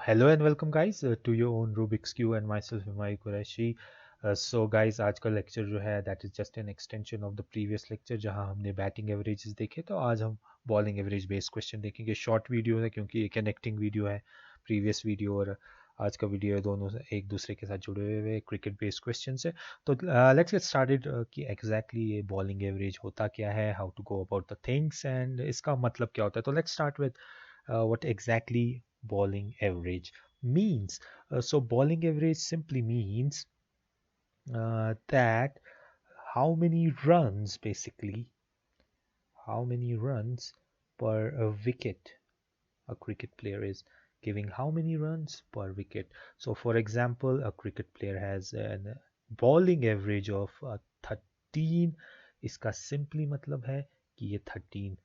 Hello and welcome guys to your own RuBiX Q and myself Himayi Qureshi. So guys आज का lecture जो है that is just an extension of the previous lecture जहां हमने batting averages देखे तो आज हम बॉलिंग एवरेज बेस्ड क्वेश्चन देखेंगे। शॉर्ट वीडियो है क्योंकि ये कनेक्टिंग वीडियो है प्रीवियस वीडियो और आज का वीडियो है, दोनों एक दूसरे के साथ जुड़े हुए क्रिकेट बेस्ड क्वेश्चन से। तो लेट्स गेट स्टार्टेड कि एग्जैक्टली ये बॉलिंग एवरेज होता क्या है, how to go about the things and इसका मतलब क्या होता है। तो let's start with what exactly bowling average means. So bowling average simply means that how many runs basically, how many runs per wicket a cricket player is giving, how many runs per wicket. So for example, a cricket player has a bowling average of 13। इसका simply मतलब है कि ये 13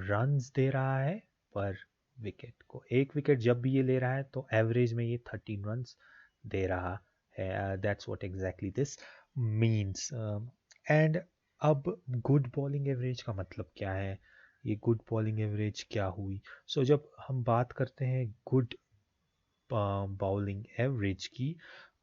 runs दे रहा है per wicket को। एक wicket जब भी ये ले रहा है तो एवरेज में ये 13 रन्स दे रहा है। That's what exactly this means. And अब गुड बॉलिंग एवरेज का मतलब क्या है, ये गुड बॉलिंग एवरेज क्या हुई। सो जब हम बात करते हैं गुड बॉलिंग एवरेज की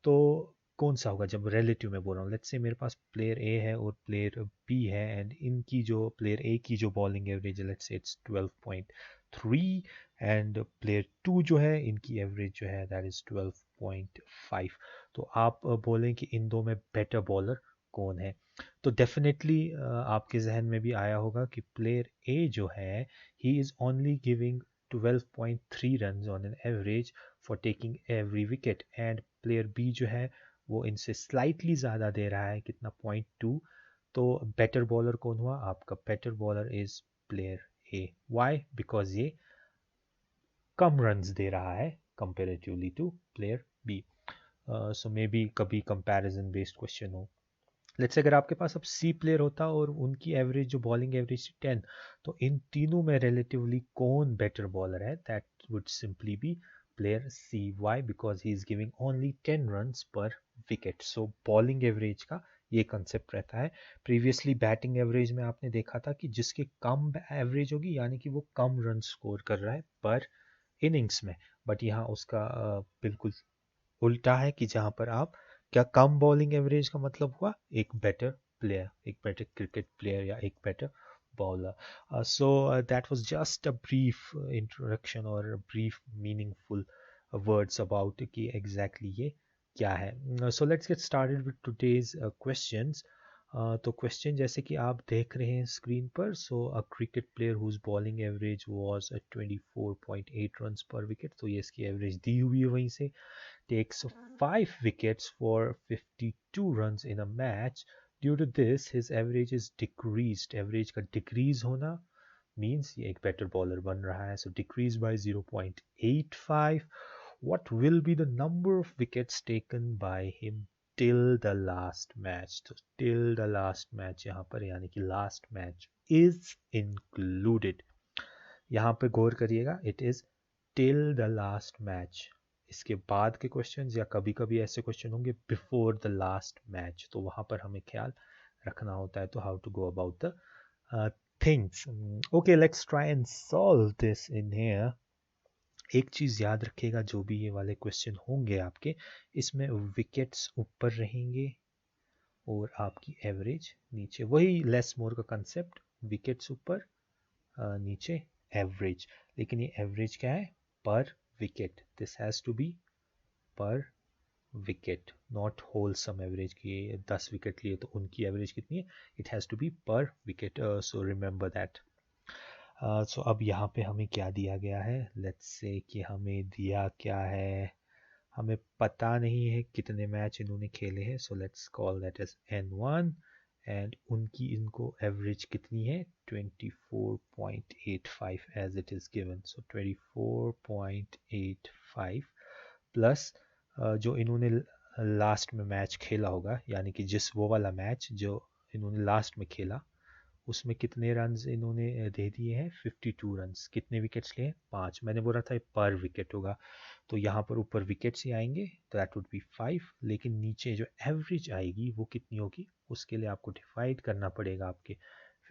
तो कौन सा होगा, जब रिलेटिव में बोल रहा हूँ। लेट्स से मेरे पास प्लेयर ए है और प्लेयर बी है एंड इनकी जो प्लेयर ए की जो बॉलिंग एवरेज है let's say it's 12.3 and player 2 जो है इनकी एवरेज जो है दैट इज 12.5। तो आप बोलें कि इन दो में बेटर बॉलर कौन है, तो डेफिनेटली आपके जहन में भी आया होगा कि प्लेयर ए जो है he is only giving 12.3 runs on an average for taking every wicket and player B जो है वो इनसे स्लाइटली ज़्यादा दे रहा है, कितना 0.2। तो बेटर बॉलर कौन हुआ, आपका better bowler is player A. Why, because ये कम रन्स दे रहा है comparatively to player B. So may be कभी कंपैरिजन बेस्ड क्वेश्चन हो। लेट्स अगर आपके पास अब सी प्लेयर होता और उनकी एवरेज जो बॉलिंग एवरेज थी 10, तो इन तीनों में रिलेटिवली कौन बेटर बॉलर है, that would simply be player C. Why, because he is giving only 10 runs पर विकेट। सो बॉलिंग एवरेज का ये कंसेप्ट रहता है। प्रीवियसली बैटिंग एवरेज में आपने देखा था कि जिसके कम एवरेज होगी यानी कि वो कम रन स्कोर कर रहा है पर इनिंग्स में, बट यहाँ उसका बिल्कुल उल्टा है कि जहाँ पर आप क्या कम बॉलिंग एवरेज का मतलब हुआ एक बेटर प्लेयर, एक बेटर क्रिकेट प्लेयर या एक better bowler. So that was just a brief introduction और ब्रीफ मीनिंगफुल वर्ड्स अबाउट कि एग्जैक्टली ये क्या है। So let's get started with today's questions. तो क्वेश्चन जैसे कि आप देख रहे हैं स्क्रीन पर, so a cricket player whose bowling average was 24.8 runs पर विकेट, तो ये इसकी एवरेज दी हुई है वहीं से। Takes 5 wickets for 52 runs in a match. Due to this, his average is decreased. Average का decrease होना means ये एक better bowler बन रहा है. So decreased by 0.85. What will be the number of wickets taken by him till the last match? तो till the last match यहाँ पर यानी कि last match is included. यहाँ पे गौर करिएगा, it is till the last match. इसके बाद के क्वेश्चंस या कभी कभी ऐसे क्वेश्चन होंगे बिफोर द लास्ट मैच, तो वहाँ पर हमें ख्याल रखना होता है। तो how to go about the things. Okay, let's try and solve this in here. एक चीज़ याद रखिएगा, जो भी ये वाले क्वेश्चन होंगे आपके, इसमें विकेट्स ऊपर रहेंगे और आपकी एवरेज नीचे। वही लेस मोर का कंसेप्ट, विकेट्स ऊपर नीचे एवरेज, लेकिन ये एवरेज क्या है, per wicket. This has to be per wicket, not wholesome average की 10 विकेट लिए तो उनकी एवरेज कितनी है, it has to be per wicket. So remember that. So अब यहाँ पे हमें क्या दिया गया है, लेट्स से कि हमें दिया क्या है, हमें पता नहीं है कितने मैच इन्होंने खेले हैं। So let's call that as N1 and उनकी इनको एवरेज कितनी है 24.85 as it is given. So 24.85 plus जो इन्होंने लास्ट में मैच खेला होगा, यानी कि जिस वो वाला मैच जो इन्होंने लास्ट में खेला उसमें कितने रन्स इन्होंने दे दिए हैं 52 रन्स। कितने विकेट्स लिए, 5। मैंने बोला था पर विकेट होगा, तो यहाँ पर ऊपर विकेट्स ही आएंगे तो दैट वुड बी 5, लेकिन नीचे जो एवरेज आएगी वो कितनी होगी, उसके लिए आपको डिवाइड करना पड़ेगा आपके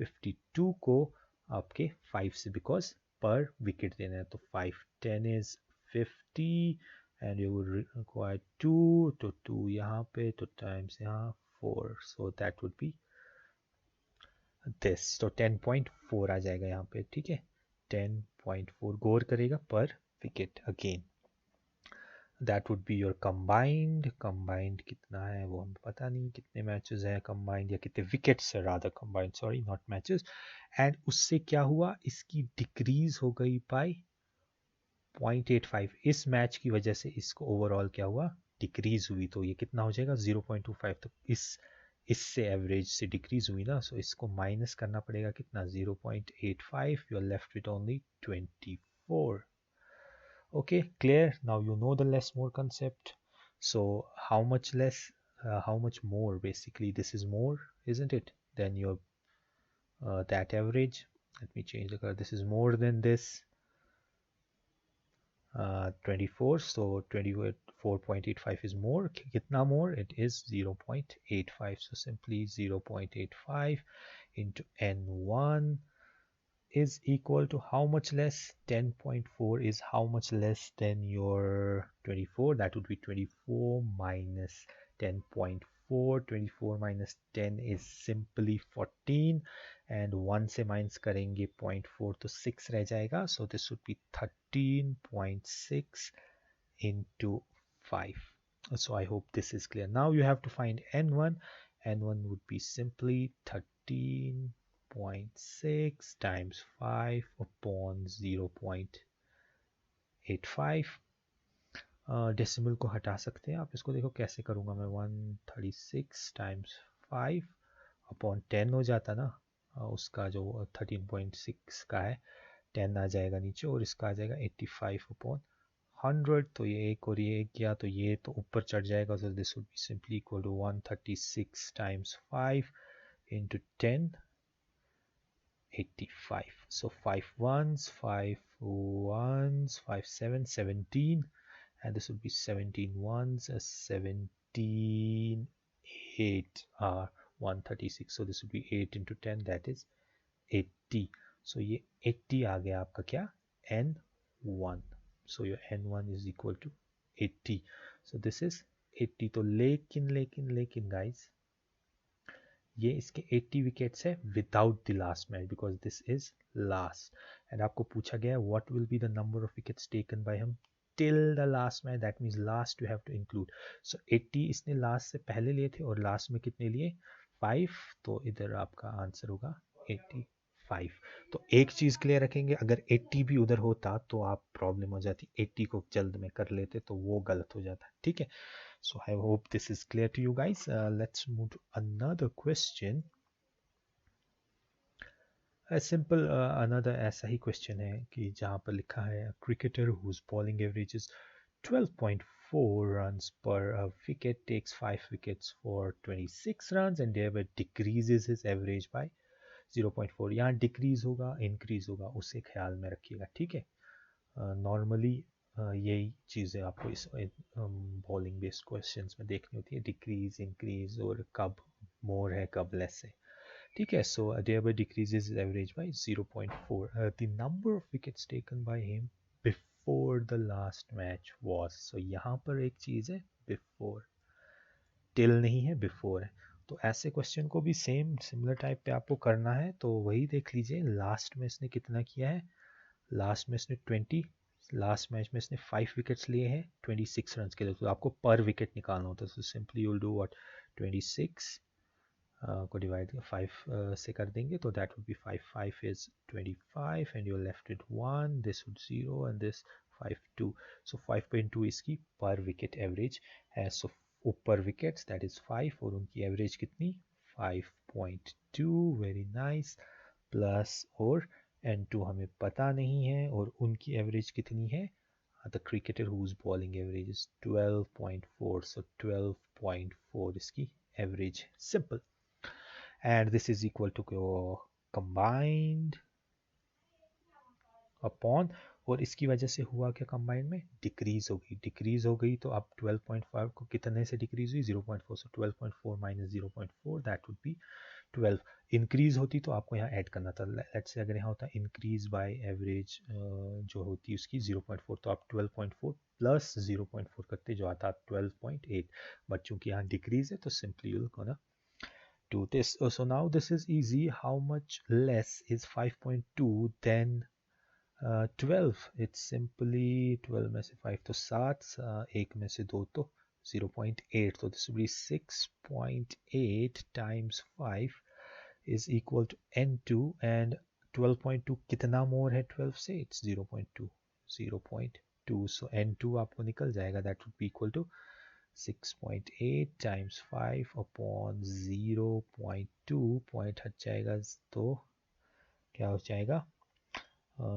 52 को आपके 5 से, बिकॉज पर विकेट देना है। तो 5 10 is 50 and you would require 2, तो 2 यहाँ पे, तो times यहाँ 4, so that would be this, तो 10.4 आ जाएगा यहाँ पे, ठीक है, 10.4 गौर करेगा पर wicket again. That would be your combined कितना है वो हमें पता नहीं, कितने मैचेस हैं कंबाइंड या कितने विकेट्स है rather combined, sorry not matches. And उससे क्या हुआ, इसकी डिक्रीज हो गई बाय 0.85. इस मैच की वजह से इसको ओवरऑल क्या हुआ, डिक्रीज हुई, तो ये कितना हो जाएगा 0.25. तो इससे एवरेज से डिक्रीज हुई ना, सो इसको माइनस करना पड़ेगा कितना 0.85. You are left with only 24. Okay, clear. Now you know the less more concept. So how much less, how much more, basically this is more, isn't it, than your that average. Let me change the color. This is more than this 24, so 24.85 is more. Kitna more? It is 0.85. So simply 0.85 into n1 is equal to how much less? 10.4 is how much less than your 24? That would be 24 minus 10.4. 24 minus 10 is simply 14, and 1 से minus करेंगे 0.4 तो 6 रह जाएगा. So this would be 13.6 into 5. So I hope this is clear. Now you have to find n1. n1 would be simply 13.6 times 5 upon 0.85. Decimal को हटा सकते हैं आप, इसको देखो कैसे करूँगा मैं. 136 टाइम्स 5 अपॉन 10 हो जाता ना, उसका जो 13.6 का है 10 आ जाएगा नीचे, और इसका आ जाएगा 85 अपॉन 100. तो ये एक और ये एक गया, तो ये तो ऊपर चढ़ जाएगा. so this would be simply equal to 136 times 5 into 10, 85. So 5 ones, 5 ones, 5 sevens, 17, and this would be 17 ones, 17 8 are 136. So this would be 8 into 10, that is 80. So ये 80 आ गया आपका क्या, n1. So your n1 is equal to 80. So this is 80. तो लेकिन guys, ये इसके 80 wickets है without the last match, because this is last. And आपको पूछा गया है what will be the number of wickets taken by him till the last match, that means last you have to include. So 80 इसने last से पहले लिए थे और लास्ट में कितने लिए, 5. तो इधर आपका आंसर होगा 85. तो एक चीज़ क्लियर रखेंगे, अगर 80 भी उधर होता तो आप प्रॉब्लम हो जाती, 80 को जल्द में कर लेते तो वो गलत हो जाता, ठीक है. So I hope this is clear to you guys. Let's move to another question. A simple another ऐसा ही question है कि जहाँ पर लिखा है a cricketer whose bowling average is 12.4 runs per wicket takes 5 wickets for 26 runs and thereby decreases his average by 0.4. यहाँ decrease होगा increase होगा, उसे ख्याल में रखिएगा, ठीक है. नॉर्मली यही चीज़ें आपको इस बॉलिंग बेस्ड क्वेश्चंस में देखनी होती है, डिक्रीज इंक्रीज और कब मोर है कब लेस है, ठीक है. So thereby decreases average by 0.4. The number of wickets taken by him before the last match was. सो यहाँ पर एक चीज़ है बिफोर, टिल नहीं है बिफोर है. तो ऐसे क्वेश्चन को भी सिमिलर टाइप पे आपको करना है, तो वही देख लीजिए लास्ट में इसने कितना किया है. लास्ट में इसने 20, लास्ट मैच में इसने 5 विकेट्स लिए हैं 26 रन के लिए, तो आपको पर विकेट निकालना होता है. So simply you will do what, 26 को डिवाइड 5 से कर देंगे, तो that would be 5 is 25 and you are left with 1, this would 0 and this 5 2. So 5.2 इसकी पर विकेट एवरेज है. सो ऊपर विकेट्स दैट इज 5 और उनकी एवरेज कितनी 5.2. Very nice. प्लस और n2 हमें पता नहीं है और उनकी एवरेज कितनी है, the cricketer whose bowling average is 12.4. So 12.4 इसकी average, simple. And this is equal to combined upon, और इसकी वजह से हुआ क्या, कंबाइंड में डिक्रीज हो गई तो अब 12.5 को कितने से डिक्रीज हुई 0.4. सो 12.4 minus 0.4 that would B 12 increase होती तो आपको यहाँ ऐड करना था। लेट्स से अगर यहाँ होता इंक्रीज बाय एवरेज जो होती है उसकी 0.4, तो आप 12.4 प्लस 0.4 करते जो आता 12.8, बट चूंकि यहाँ डिक्रीज है तो simply you gonna do this. So now this is easy. How much less is 5.2 than 12? It's simply 12 में से 5 तो 7, एक में से 2 तो 0.8, so this will be 6.8 times 5 is equal to n2, and 12.2 कितना मोर है 12 से? It's 0.2, 0.2, so n2 आपको निकल जाएगा, that would be equal to 6.8 times 5 upon 0.2, point हट जाएगा तो क्या हो जाएगा?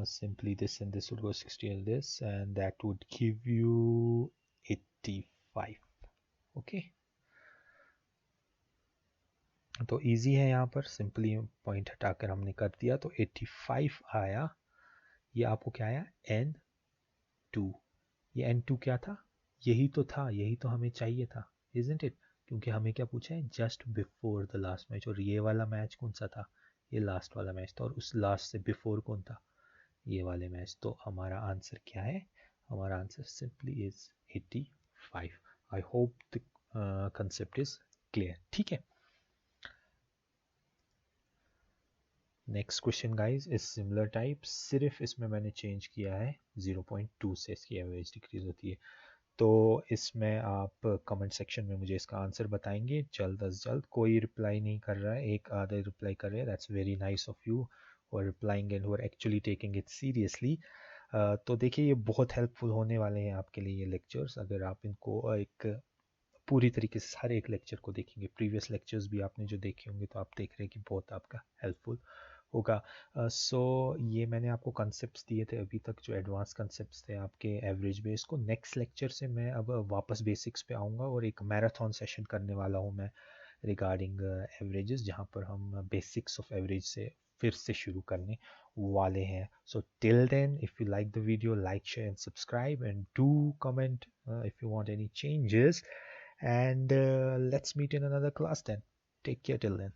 Simply this and this would go 60 and this, and that would give you 85. Okay, तो इजी है, यहाँ पर सिंपली पॉइंट हटाकर हमने कर दिया तो 85 आया। ये आपको क्या आया? n2। ये n2 क्या था? यही तो था, यही तो हमें चाहिए था, isn't it? क्योंकि हमें क्या पूछा है? Just before the last match, और ये वाला मैच कौन सा था? ये लास्ट वाला मैच था, और उस लास्ट से बिफोर कौन था? ये वाले मैच। तो हमारा आंसर क्या है? हमारा answer simply is 85। I hope the concept is clear. ठीक है, next question guys is similar type, सिर्फ इसमें मैंने चेंज किया है 0.2 से इसकी एवरेज डिक्रीज होती है। तो इसमें आप कमेंट सेक्शन में मुझे इसका आंसर बताएंगे जल्द अज जल्द। कोई रिप्लाई नहीं कर रहा है, एक आधा रिप्लाई कर रहे हैं, that's very nice of you और replying and are actually taking it seriously. तो देखिए ये बहुत हेल्पफुल होने वाले हैं आपके लिए ये लेक्चर्स, अगर आप इनको एक पूरी तरीके से हर एक लेक्चर को देखेंगे। प्रीवियस लेक्चर्स भी आपने जो देखे होंगे तो आप देख रहे हैं कि बहुत आपका हेल्पफुल होगा। सो ये मैंने आपको कंसेप्ट्स दिए थे अभी तक, जो एडवांस कंसेप्ट्स थे आपके एवरेज बेस को। नेक्स्ट लेक्चर से मैं अब वापस बेसिक्स पे आऊँगा और एक मैराथन सेशन करने वाला हूँ मैं रिगार्डिंग एवरेजेस, जहाँ पर हम बेसिक्स ऑफ एवरेज से फिर से शुरू करने वाले हैं। So till then, if you like the video, like, share and subscribe, and do comment if you want any changes, and let's meet in another class then. Take care till then.